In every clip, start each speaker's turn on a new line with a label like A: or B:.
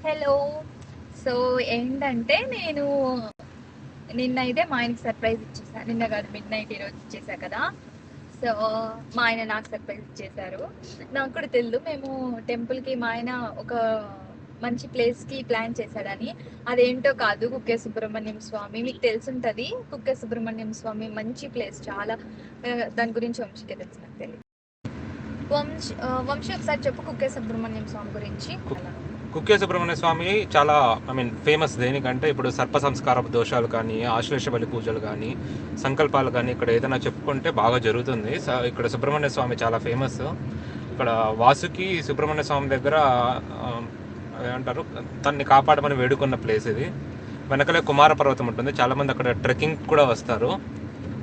A: Hello. So ఏంటంటే నేను నిన్నైతే మా ఆయనకి సర్ప్రైజ్ ఇచ్చేసాను. నిన్న కాదు, మిడ్ నైట్ ఈరోజు ఇచ్చేసా కదా. సో మా ఆయన నాకు సర్ప్రైజ్ ఇచ్చేసారు. నాకు కూడా తెలియదు, మేము టెంపుల్కి మా ఆయన ఒక మంచి ప్లేస్కి ప్లాన్ చేశాడని. అదేంటో కాదు, కుక్కే సుబ్రహ్మణ్యం స్వామి మీకు తెలుసుంటుంది. కుక్కే సుబ్రహ్మణ్యం స్వామి మంచి ప్లేస్ చాలా. దాని గురించి వంశీకే తెలుసు, నాకు తెలియదు. వంశీ ఒకసారి చెప్పు కుక్కే సుబ్రహ్మణ్యం స్వామి గురించి.
B: కుక్కే సుబ్రహ్మణ్య స్వామి చాలా ఫేమస్. దేనికంటే ఇప్పుడు సర్ప సంస్కార దోషాలు కానీ, ఆశ్లేష బలి పూజలు కానీ, సంకల్పాలు కానీ ఇక్కడ ఏదైనా చెప్పుకుంటే బాగా జరుగుతుంది. ఇక్కడ సుబ్రహ్మణ్య స్వామి చాలా ఫేమస్. ఇక్కడ వాసుకి సుబ్రహ్మణ్య స్వామి దగ్గర ఏమంటారు, తన్ని కాపాడమని వేడుకున్న ప్లేస్ ఇది. వెనకలే కుమార పర్వతం ఉంటుంది, చాలామంది అక్కడ ట్రెక్కింగ్ కూడా వస్తారు.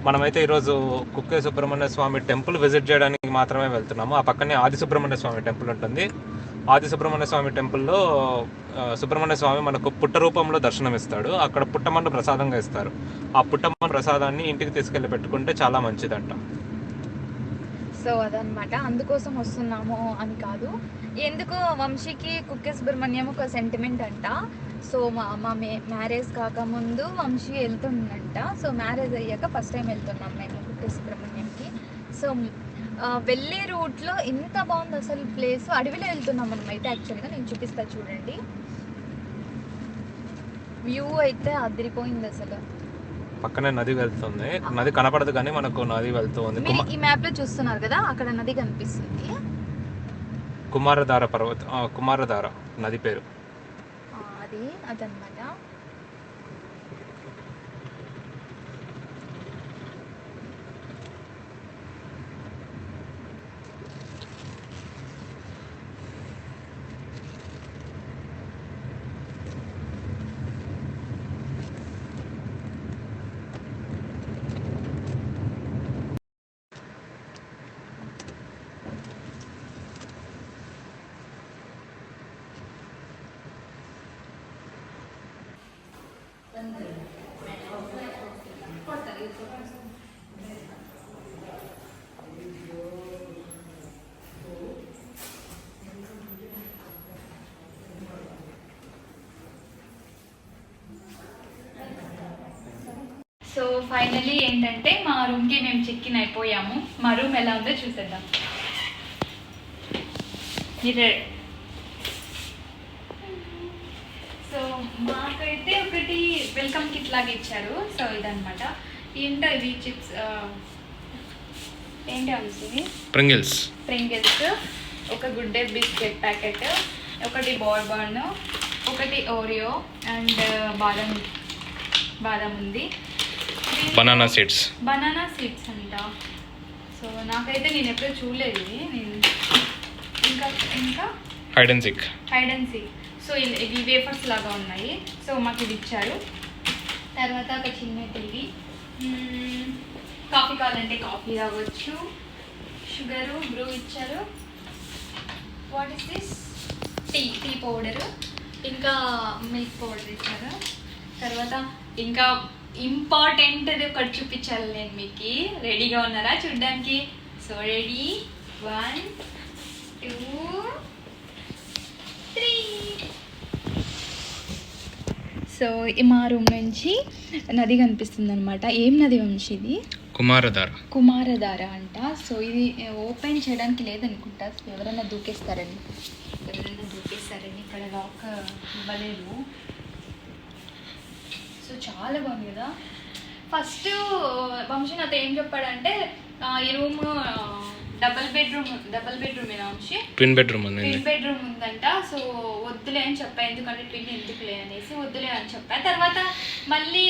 B: మనమైతే ఈరోజు కుక్కే సుబ్రహ్మణ్య స్వామి టెంపుల్ విజిట్ చేయడానికి మాత్రమే వెళ్తున్నాము. ఆ పక్కనే ఆది సుబ్రహ్మణ్య స్వామి టెంపుల్ ఉంటుంది. ఆది సుబ్రహ్మణ్య స్వామి టెంపుల్లో సుబ్రహ్మణ్య స్వామి మనకు పుట్ట రూపంలో దర్శనం ఇస్తాడు. అక్కడ పుట్టమన్ను ప్రసాదంగా ఇస్తారు. ఆ పుట్టమన్ను ప్రసాదాన్ని ఇంటికి తీసుకెళ్ళి పెట్టుకుంటే చాలా మంచిదంట.
A: సో అదనమాట, అందుకోసం వస్తున్నాము అని కాదు. ఎందుకు వంశీకి కుక్కే సుబ్రహ్మణ్యం ఒక సెంటిమెంట్ అంట. సో మా మ్యారేజ్ కాకముందు వంశీ వెళ్తుందంట. సో మ్యారేజ్ అయ్యాక ఫస్ట్ టైం వెళ్తున్నాం మేము కుక్కే సుబ్రహ్మణ్యంకి. సో వెళ్ళే రూట్లో ఎంత బాగుంది అసలు ప్లేస్. అడవిలో వెళ్తున్నాం మనం అయితే. యాక్చువల్గా నేను చూపిస్తా చూడండి, వ్యూ అయితే అదిరిపోయింది అసలు.
B: పక్కనే నది వెళ్తుంది, నది కనపడదు కానీ మనకు నది వెళ్తుంది.
A: ఈ మ్యాప్ లో చూస్తున్నారు కదా, అక్కడ నది కనిపిస్తుంది.
B: కుమారధార పర్వత, కుమారధార నది పేరు
A: అదనమాట. సో ఫైనలీ ఏంటంటే మా రూమ్కి మేము చెక్ ఇన్ అయిపోయాము. మా రూమ్ ఎలా ఉందో చూసేద్దాం. సో మాకైతే ఒకటి వెల్కమ్ కిట్ లాగా ఇచ్చారు. సో ఇదనమాట. ఏంటో ఇవి చిప్స్, ఏంటి అనిపిస్తుంది, ప్రింగిల్స్. ఒక గుడ్ డే బిస్కెట్ ప్యాకెట్, ఒకటి బోర్బాన్, ఒకటి ఓరియో అండ్ బాదం ఉంది.
B: బనానా సీడ్స్
A: అంట. సో నాకైతే నేను ఎప్పుడూ చూడలేదు. నేను ఇంకా
B: హైడ్ అండ్ సీక్. సో
A: ఇవి వేఫర్స్ లాగా ఉన్నాయి. సో మాకు ఇది ఇచ్చారు. తర్వాత ఒక చిన్న టీవీ, కాఫీ కావాలంటే కాఫీ తాగొచ్చు, షుగరు బ్రూ ఇచ్చారు. What is this, tea powder, ఇంకా మిల్క్ పౌడర్ ఇచ్చారు. తర్వాత ఇంకా ఇంపార్టెంట్ ఒకటి చూపించాలి నేను మీకు. రెడీగా ఉన్నారా చూడడానికి? So ready, 1 2 3. సో మా రూమ్ నుంచి నది కనిపిస్తుంది అనమాట. ఏం నది వంశీ ఇది? కుమారధార అంట. సో ఇది ఓపెన్ చేయడానికి లేదనుకుంటా. ఎవరైనా దూకేస్తారని ఇక్కడ లాక్ ఇవ్వలేదు. సో చాలా బాగుంది కదా. ఫస్ట్ వంశీ నాతో ఏం చెప్పాడంటే, ఈ room double bedroom Vamshi, twin bedroom ఉందంట. సో వద్దులే అని చెప్పా, ఎందుకంటే ట్విన్ ఎందుకులే అనేసి వద్దులే అని చెప్పా. తర్వాత మళ్ళీ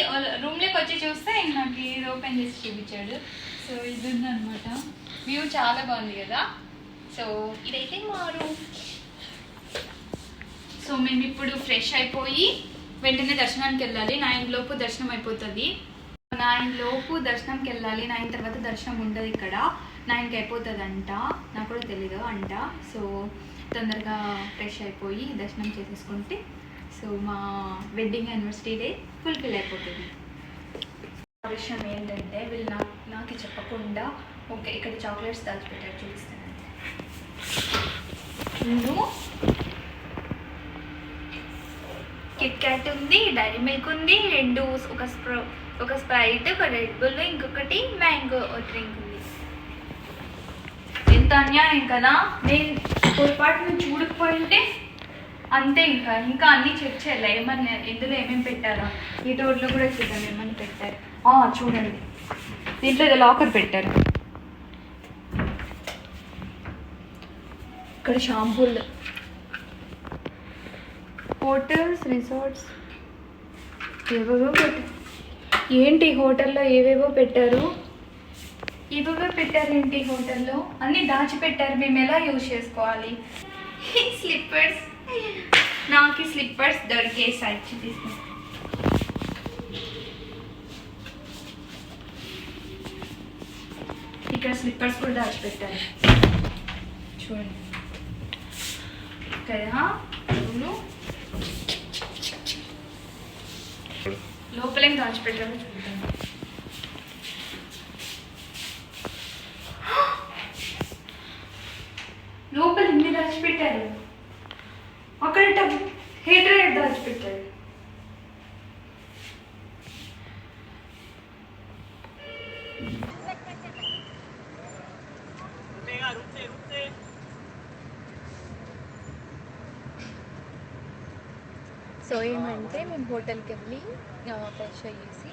A: రూమ్లోకి వచ్చి చూస్తే నాకు ఇది ఓపెన్ చేసి చూపించాడు. సో ఇది ఉందన్నమాట. వ్యూ చాలా బాగుంది కదా. సో ఇదైతే మా రూమ్. సో మేము ఇప్పుడు ఫ్రెష్ అయిపోయి వెంటనే దర్శనానికి వెళ్ళాలి. 9 లోపు దర్శనం అయిపోతుంది. 9 లోపు దర్శనంకి వెళ్ళాలి. 9 తర్వాత దర్శనం ఉండదు ఇక్కడ. 9కి అయిపోతుంది అంట, నాకు కూడా తెలీదు అంట. సో తొందరగా ఫ్రెష్ అయిపోయి దర్శనం చేసేసుకుంటే సో మా వెడ్డింగ్ యానివర్సరీ డే ఫుల్ఫిల్ అయిపోతుంది. విషయం ఏంటంటే వీళ్ళు నాకు చెప్పకుండా ఓకే ఇక్కడ చాక్లెట్స్ దాచిపెట్టారు, చూపిస్తాను. కిట్ క్యాట్ ఉంది, డైరీ మిల్క్ ఉంది, రెండు ఒక స్ప్రైట్, ఒక రెడ్ బుల్, ఇంకొకటి మ్యాంగో డ్రింక్ ఉంది. ఎంత అన్యాయం కదా. నేను పొరపాటు నుంచి చూడకపోయింటే అంతే. ఇంకా అన్నీ చెక్ చేయాలి ఏమన్నా ఎందులో ఏమేమి పెట్టారా. ఈ డోర్లో కూడా చూద్దాం ఏమని పెట్టారు. చూడండి, దీంట్లో ఏదో లాకర్ పెట్టారు. ఇక్కడ షాంపూలు, హోటల్స్, రిసార్ట్స్ ఏవేవో పెట్టారు. ఏంటి హోటల్లో ఏవేవో పెట్టారు. ఏంటి హోటల్లో అన్నీ దాచిపెట్టారు. మేము ఎలా యూజ్ చేసుకోవాలి. స్లిప్పర్స్, నాకు స్లిప్పర్స్ దొరికేసాయి. తీసుకుని ఇక్కడ స్లిప్పర్స్ కూడా దాచిపెట్టారు చూడండి కదా. లోపలేం దాచిపెట్టారో చూద్దాం. లోపల ఇన్ని దాచిపెట్టారు. అక్కడ హెయిర్ డ్రైయర్ దాచిపెట్టారు. సో ఏమంటే మేము హోటల్కి వెళ్ళి ఫ్రెష్ అయ్యేసి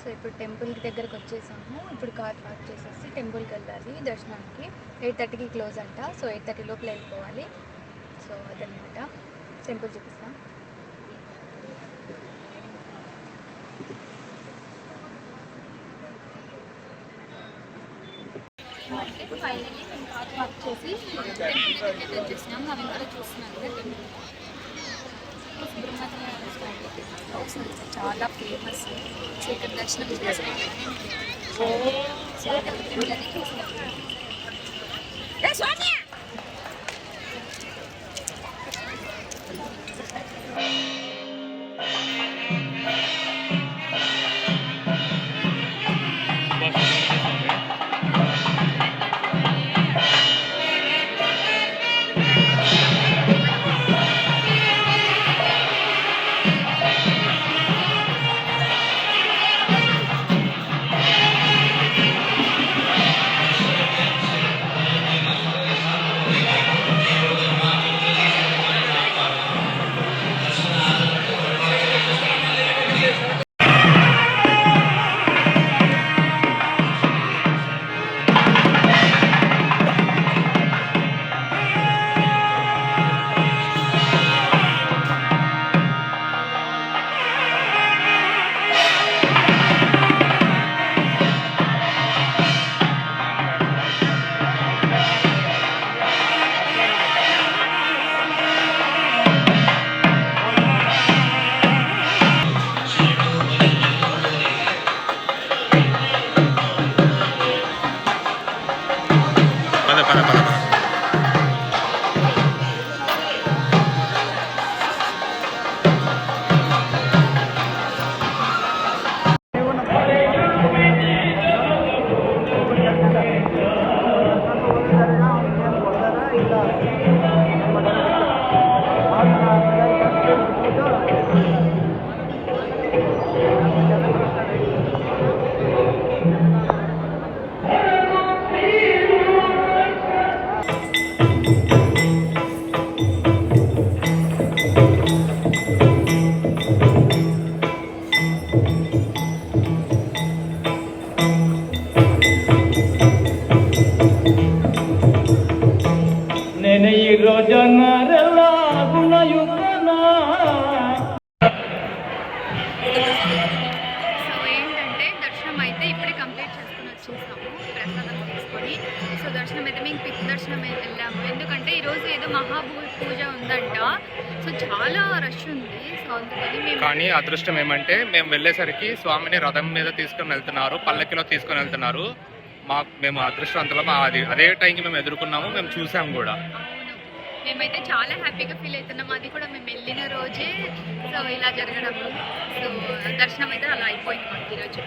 A: సో ఇప్పుడు టెంపుల్ దగ్గరకు వచ్చేసాము. ఇప్పుడు కార్ పార్క్ చేసేసి టెంపుల్కి వెళ్ళాలి దర్శనానికి. 8:30కి క్లోజ్ అంట. సో 8:30 లోపల వెళ్ళిపోవాలి. సో అదనమాట. టెంపుల్ చూపిస్తాం. ఇప్పుడు ఫైనల్లీ మేము కార్ పార్క్ చేసి టెంపుల్ దగ్గరికి వచ్చేసినాం. అవి ఇంకా చూస్తున్నాం కదా టెంపుల్. చాలా ఫేమస్. సో ఇక్కడ దర్శనం చేసుకుంటే
B: కానీ అదృష్టం ఏమంటే మేము వెళ్ళేసరికి స్వామిని రథం మీద తీసుకొని వెళ్తున్నారు, పల్లకిలో తీసుకొని వెళ్తున్నారు. మేము అదృష్టవంతులం. అదే టైంకి మేము ఎదుర్కొన్నాము, మేము చూసాము కూడా.
A: మేమైతే చాలా హ్యాపీగా ఫీల్ అవుతున్నాం. అది కూడా మేము వెళ్ళిన రోజే సో ఇలా జరగడం. సో దర్శనం అయితే అలా అయిపోయింది మాకు ఈరోజు.